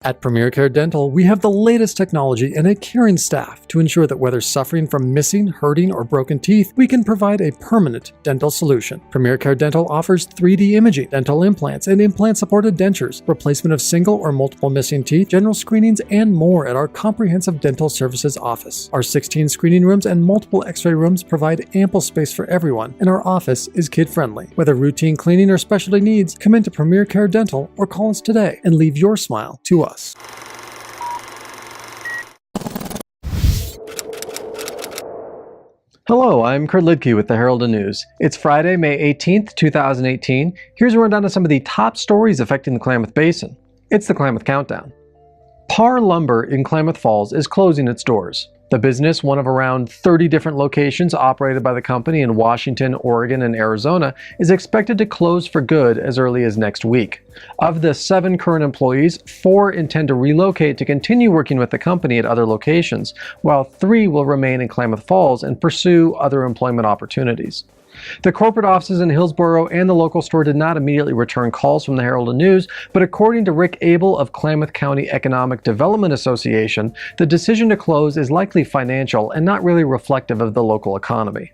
At Premier Care Dental, we have the latest technology and a caring staff to ensure that whether suffering from missing, hurting, or broken teeth, we can provide a permanent dental solution. Premier Care Dental offers 3D imaging, dental implants, and implant-supported dentures, replacement of single or multiple missing teeth, general screenings, and more at our comprehensive dental services office. Our 16 screening rooms and multiple x-ray rooms provide ample space for everyone, and our office is kid-friendly. Whether routine cleaning or specialty needs, come into Premier Care Dental or call us today and leave your smile to us. Hello, I'm Kurt Lidke with the Herald of News. It's Friday, May 18th, 2018. Here's a rundown of some of the top stories affecting the Klamath Basin. It's the Klamath Countdown. Parr Lumber in Klamath Falls is closing its doors. The business, one of around 30 different locations operated by the company in Washington, Oregon, and Arizona, is expected to close for good as early as next week. Of the 7 current employees, 4 intend to relocate to continue working with the company at other locations, while 3 will remain in Klamath Falls and pursue other employment opportunities. The corporate offices in Hillsborough and the local store did not immediately return calls from the Herald of News, but according to Rick Abel of Klamath County Economic Development Association, the decision to close is likely financial and not really reflective of the local economy.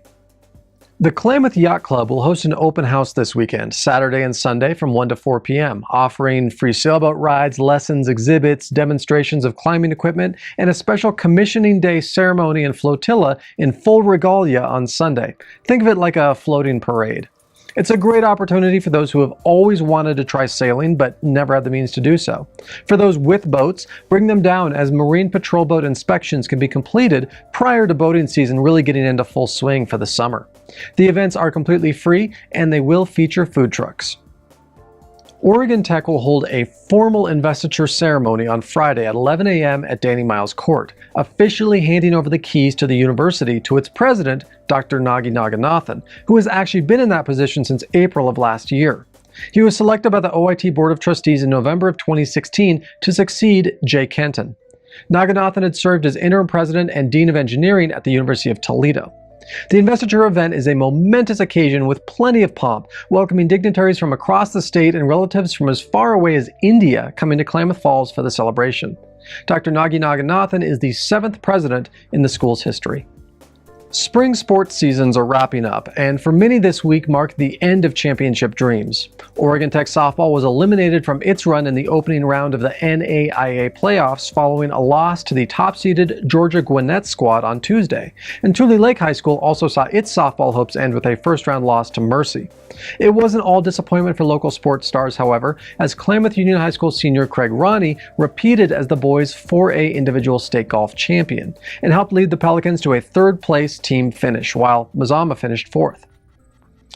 The Klamath Yacht Club will host an open house this weekend, Saturday and Sunday from 1 to 4 p.m., offering free sailboat rides, lessons, exhibits, demonstrations of climbing equipment, and a special commissioning day ceremony and flotilla in full regalia on Sunday. Think of it like a floating parade. It's a great opportunity for those who have always wanted to try sailing but never had the means to do so. For those with boats, bring them down as Marine Patrol boat inspections can be completed prior to boating season really getting into full swing for the summer. The events are completely free and they will feature food trucks. Oregon Tech will hold a formal investiture ceremony on Friday at 11 a.m. at Danny Miles Court, officially handing over the keys to the university to its president, Dr. Nagi Naganathan, who has actually been in that position since April of last year. He was selected by the OIT Board of Trustees in November of 2016 to succeed Jay Kenton. Naganathan had served as interim president and dean of engineering at the University of Toledo. The investiture event is a momentous occasion with plenty of pomp, welcoming dignitaries from across the state and relatives from as far away as India coming to Klamath Falls for the celebration. Dr. Nagi Naganathan is the 7th president in the school's history. Spring sports seasons are wrapping up, and for many this week marked the end of championship dreams. Oregon Tech softball was eliminated from its run in the opening round of the NAIA playoffs following a loss to the top-seeded Georgia Gwinnett squad on Tuesday, and Tule Lake High School also saw its softball hopes end with a first-round loss to Mercy. It wasn't all disappointment for local sports stars, however, as Klamath Union High School senior Craig Ronnie repeated as the boys' 4A individual state golf champion, and helped lead the Pelicans to a third-place team finish, while Mazama finished 4th.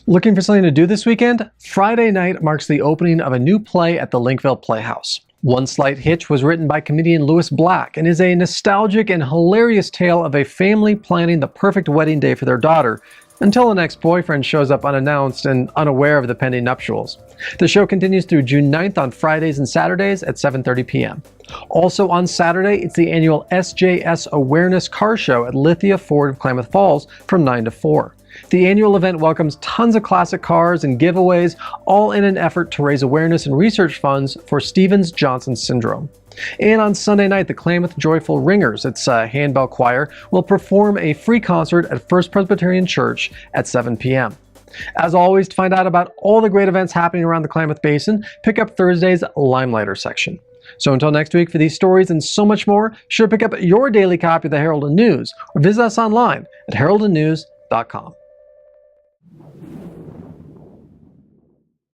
Looking for something to do this weekend? Friday night marks the opening of a new play at the Linkville Playhouse. One Slight Hitch was written by comedian Lewis Black and is a nostalgic and hilarious tale of a family planning the perfect wedding day for their daughter, until an ex-boyfriend shows up unannounced and unaware of the pending nuptials. The show continues through June 9th on Fridays and Saturdays at 7:30 p.m. Also on Saturday, it's the annual SJS Awareness Car Show at Lithia Ford of Klamath Falls from 9 to 4. The annual event welcomes tons of classic cars and giveaways, all in an effort to raise awareness and research funds for Stevens-Johnson syndrome. And on Sunday night, the Klamath Joyful Ringers, its handbell choir, will perform a free concert at First Presbyterian Church at 7 p.m. As always, to find out about all the great events happening around the Klamath Basin, pick up Thursday's Limelighter section. So until next week, for these stories and so much more, sure pick up your daily copy of the Herald of News or visit us online at heraldandnews.com.